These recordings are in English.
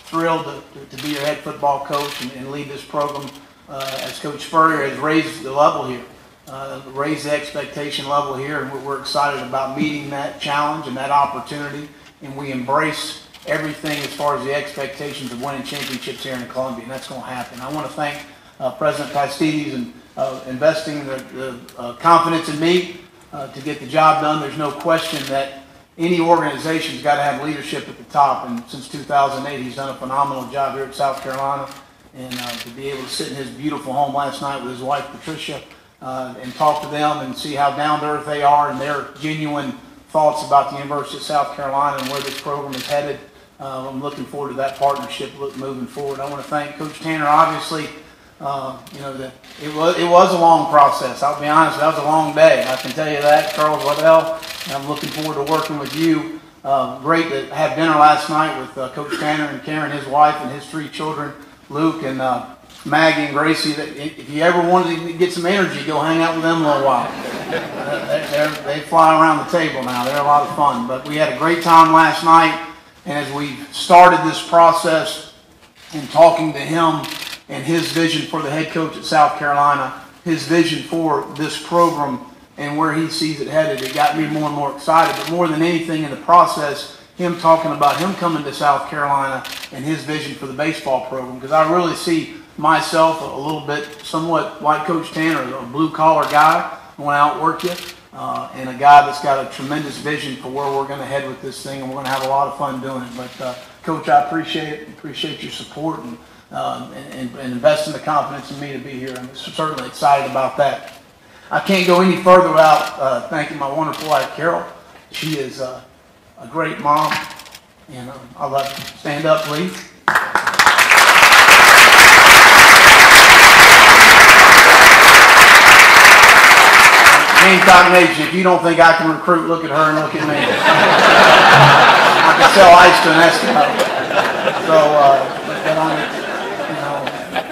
thrilled to be your head football coach and lead this program as Coach Spurrier has raised the level here, raised the expectation level here, and we're excited about meeting that challenge and that opportunity, and we embrace everything as far as the expectations of winning championships here in Columbia, and that's going to happen. I want to thank President Pastides and investing the confidence in me to get the job done. There's no question that any organization's got to have leadership at the top, and since 2008 he's done a phenomenal job here at South Carolina, and to be able to sit in his beautiful home last night with his wife Patricia and talk to them and see how down to earth they are and their genuine thoughts about the University of South Carolina and where this program is headed. I'm looking forward to that partnership moving forward. I want to thank Coach Tanner. Obviously, you know, that it was a long process. I'll be honest, that was a long day. I can tell you that. Charles Waddell, I'm looking forward to working with you. Great to have dinner last night with Coach Tanner and Karen, his wife, and his 3 children, Luke and Maggie and Gracie. If you ever wanted to get some energy, go hang out with them a little while. They fly around the table now. They're a lot of fun. But we had a great time last night. And as we started this process and talking to him and his vision for the head coach at South Carolina, his vision for this program and where he sees it headed, it got me more and more excited. But more than anything in the process, him talking about him coming to South Carolina and his vision for the baseball program. Because I really see myself a little bit, somewhat like Coach Tanner, a blue-collar guy, going out and work you. And a guy that's got a tremendous vision for where we're going to head with this thing, and we're going to have a lot of fun doing it. But Coach, I appreciate your support and investing the confidence in me to be here. I'm certainly excited about that. I can't go any further without thanking my wonderful wife, Carol. She is a great mom, and I'd like to stand up, please. Gamecock Nation, if you don't think I can recruit, look at her and look at me. I can sell ice to an Eskimo. So, you know,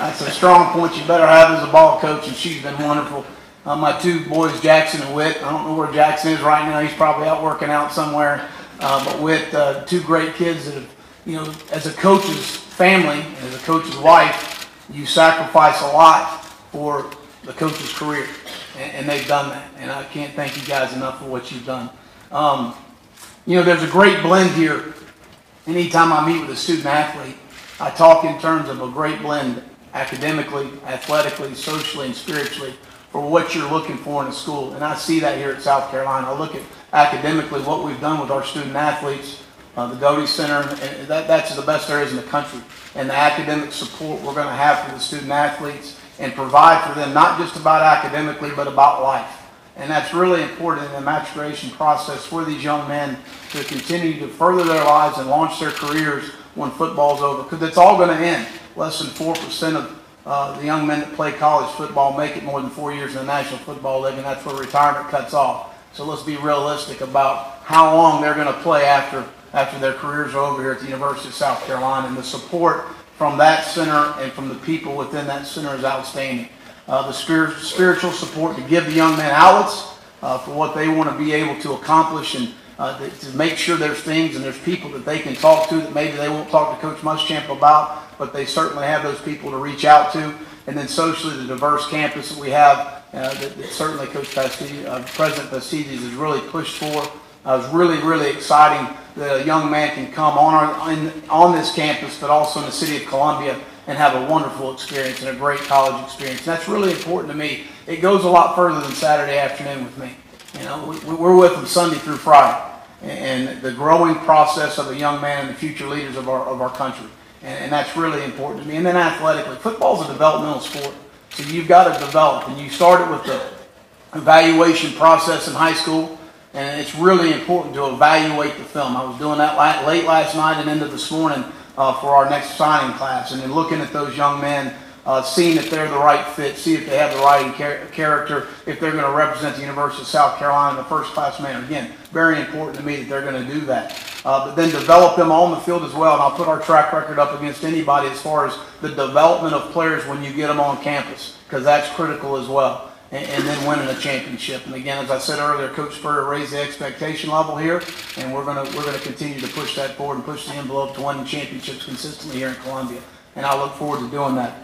that's a strong point you better have as a ball coach, and she's been wonderful. My 2 boys, Jackson and Whit, I don't know where Jackson is right now. He's probably out working out somewhere. But Whit, 2 great kids that have, you know, as a coach's family, as a coach's wife, you sacrifice a lot for the coach's career. And they've done that, and I can't thank you guys enough for what you've done. You know, there's a great blend here. Anytime I meet with a student athlete, I talk in terms of a great blend academically, athletically, socially, and spiritually for what you're looking for in a school. And I see that here at South Carolina. I look at academically what we've done with our student athletes, the Doty Center, and that's the best areas in the country. And the academic support we're going to have for the student athletes and provide for them, not just about academically, but about life. And that's really important in the maturation process for these young men to continue to further their lives and launch their careers when football's over. Because it's all going to end. Less than 4% of the young men that play college football make it more than 4 years in the National Football League, and that's where retirement cuts off. So let's be realistic about how long they're going to play after their careers are over here at the University of South Carolina. And the support from that center and from the people within that center is outstanding. The spiritual support to give the young men outlets for what they want to be able to accomplish, and to make sure there's things and there's people that they can talk to that maybe they won't talk to Coach Muschamp about, but they certainly have those people to reach out to. And then socially, the diverse campus that we have that certainly Coach President Pastides has really pushed for. It's really exciting that a young man can come on this campus, but also in the city of Columbia, and have a wonderful experience and a great college experience. And that's really important to me. It goes a lot further than Saturday afternoon with me. You know, we're with them Sunday through Friday, and the growing process of a young man and the future leaders of our country. And that's really important to me. And then athletically, football's a developmental sport, so you've got to develop. And you started with the evaluation process in high school. And it's really important to evaluate the film. I was doing that late last night and into this morning for our next signing class. And then looking at those young men, seeing if they're the right fit, see if they have the right character, if they're going to represent the University of South Carolina in the first-class manner. Again, very important to me that they're going to do that. But then develop them on the field as well. And I'll put our track record up against anybody as far as the development of players when you get them on campus, because that's critical as well. and then winning a championship. And again, as I said earlier, Coach Spurrier raised the expectation level here, and we're gonna continue to push that forward and push the envelope to winning championships consistently here in Columbia. And I look forward to doing that.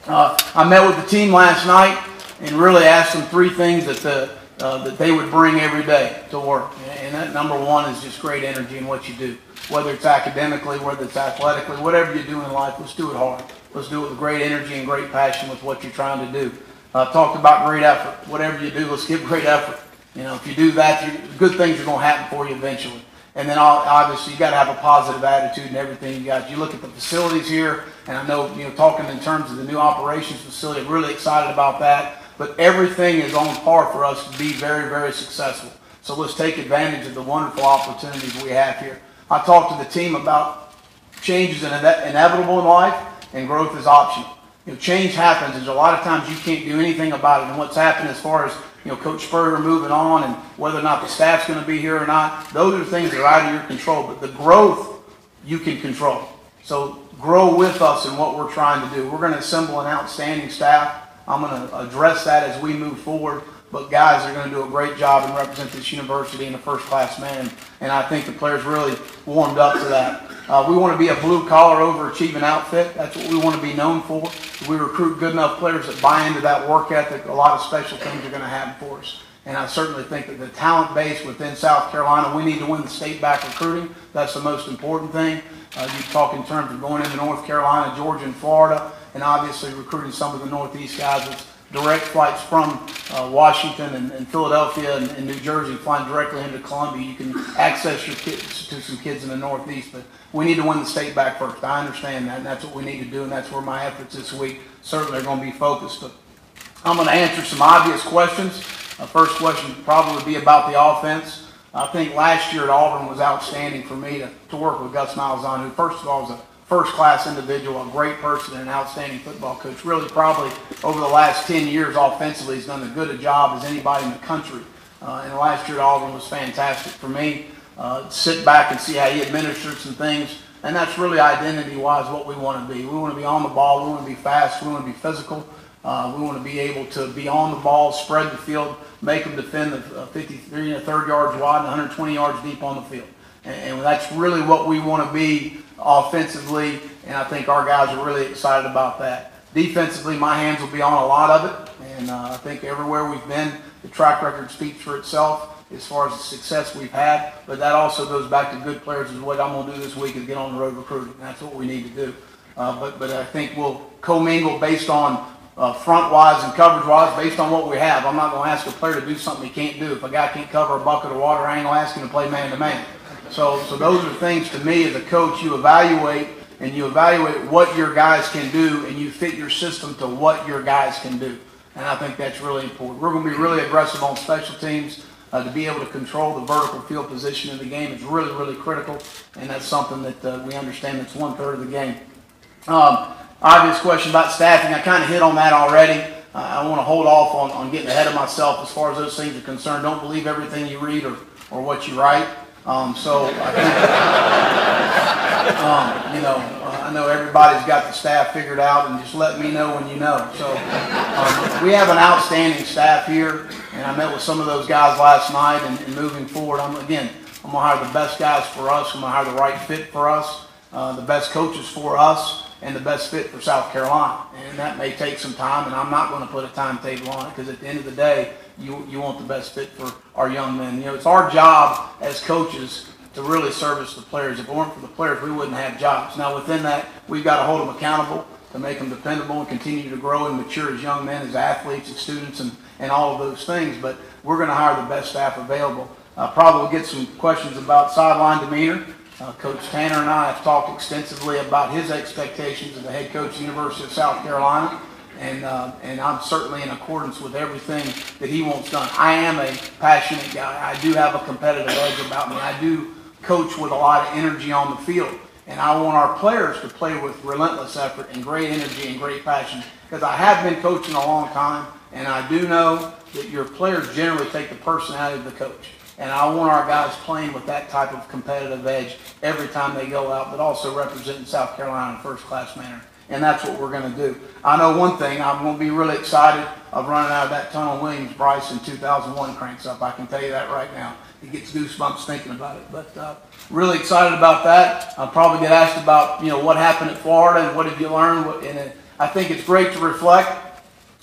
I met with the team last night and really asked them 3 things that they would bring every day to work. And that number 1 is just great energy in what you do. Whether it's academically, whether it's athletically, whatever you do in life, let's do it hard. Let's do it with great energy and great passion with what you're trying to do. Talked about great effort. Whatever you do, let's give great effort. You know, if you do that, good things are going to happen for you eventually. And then obviously you got to have a positive attitude in everything you got. You look at the facilities here, and I know, talking in terms of the new operations facility, I'm really excited about that. But everything is on par for us to be very, very successful. So let's take advantage of the wonderful opportunities we have here. I talked to the team about change is inevitable in life, and growth is optional. Change happens, and a lot of times you can't do anything about it. And what's happened as far as Coach Spurrier moving on, and whether or not the staff's going to be here or not, those are things that are out of your control. But the growth you can control. So grow with us in what we're trying to do. We're going to assemble an outstanding staff. I'm going to address that as we move forward. But guys are going to do a great job and represent this university in a first-class manner. And I think the players really warmed up to that. We want to be a blue-collar, overachieving outfit. That's what we want to be known for. If we recruit good enough players that buy into that work ethic, a lot of special things are going to happen for us. And I certainly think that the talent base within South Carolina, we need to win the state-back recruiting. That's the most important thing. You talk in terms of going into North Carolina, Georgia, and Florida, and obviously recruiting some of the Northeast guys with direct flights from Washington and Philadelphia and New Jersey, flying directly into Columbia. You can access your kids to some kids in the Northeast, but we need to win the state back first. I understand that, and that's what we need to do, and that's where my efforts this week certainly are going to be focused. But I'm going to answer some obvious questions. First question probably would be about the offense. I think last year at Auburn was outstanding for me to work with Gus Malzahn, who first of all was a first-class individual, a great person, and an outstanding football coach. Really, probably over the last 10 years offensively, he's done as good a job as anybody in the country. And last year at Auburn was fantastic for me. Sit back and see how he administered some things. And that's really identity-wise what we want to be. We want to be on the ball. We want to be fast. We want to be physical. We want to be able to be on the ball, spread the field, make them defend the 53 and 3rd yards wide and 120 yards deep on the field. And that's really what we want to be offensively, and I think our guys are really excited about that. Defensively, my hands will be on a lot of it, and I think everywhere we've been, the track record speaks for itself as far as the success we've had, but that also goes back to good players. Is what I'm going to do this week is get on the road recruiting. That's what we need to do. But I think we'll commingle based on front-wise and coverage-wise, based on what we have. I'm not going to ask a player to do something he can't do. If a guy can't cover a bucket of water, I ain't going to ask him to play man-to-man. So those are things, to me, as a coach, you evaluate, and you evaluate what your guys can do, and you fit your system to what your guys can do. And I think that's really important. We're going to be really aggressive on special teams. To be able to control the vertical field position in the game is really, really critical, and that's something that we understand that's 1/3 of the game. Obvious question about staffing. I kind of hit on that already. I want to hold off on getting ahead of myself as far as those things are concerned. Don't believe everything you read or what you write. So I think, I know everybody's got the staff figured out, and just let me know when you know. So we have an outstanding staff here, and I met with some of those guys last night, and moving forward, I'm going to hire the best guys for us. I'm going to hire the right fit for us, the best coaches for us, and the best fit for South Carolina. And that may take some time, and I'm not going to put a timetable on it, because at the end of the day, you want the best fit for our young men. It's our job as coaches to really service the players. If it weren't for the players, we wouldn't have jobs. Now, within that, we've got to hold them accountable to make them dependable and continue to grow and mature as young men, as athletes, as students, and all of those things. But we're going to hire the best staff available. Probably will get some questions about sideline demeanor. Coach Tanner and I have talked extensively about his expectations as the head coach of the University of South Carolina. And I'm certainly in accordance with everything that he wants done. I am a passionate guy. I do have a competitive edge about me. I do coach with a lot of energy on the field. And I want our players to play with relentless effort and great energy and great passion. Because I have been coaching a long time, and I do know that your players generally take the personality of the coach. And I want our guys playing with that type of competitive edge every time they go out, but also representing South Carolina in a first-class manner. and that's what we're going to do. I know one thing, I'm going to be really excited of running out of that tunnel Williams-Brice in 2001 cranks up. I can tell you that right now. It gets goosebumps thinking about it, but really excited about that. I'll probably get asked about, what happened at Florida and what did you learn, and I think it's great to reflect,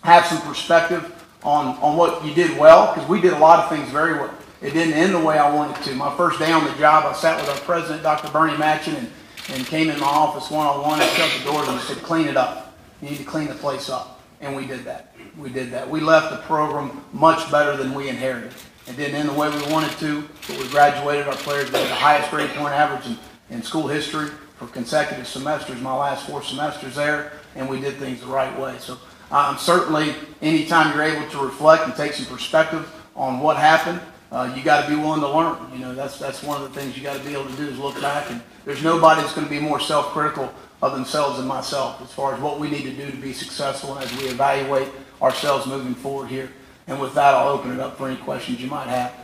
have some perspective on what you did well, because we did a lot of things very well. It didn't end the way I wanted to. My first day on the job, I sat with our president, Dr. Bernie Matchin, and came in my office one-on-one and shut the doors and said, clean it up. You need to clean the place up. And we did that. We did that. We left the program much better than we inherited. It didn't end the way we wanted to, but we graduated our players with the highest grade point average in school history for consecutive semesters, my last 4 semesters there, and we did things the right way. So certainly, anytime you're able to reflect and take some perspective on what happened, you got to be willing to learn. That's one of the things you got to be able to do is look back, and there's nobody that's going to be more self-critical of themselves than myself as far as what we need to do to be successful as we evaluate ourselves moving forward here. And with that, I'll open it up for any questions you might have.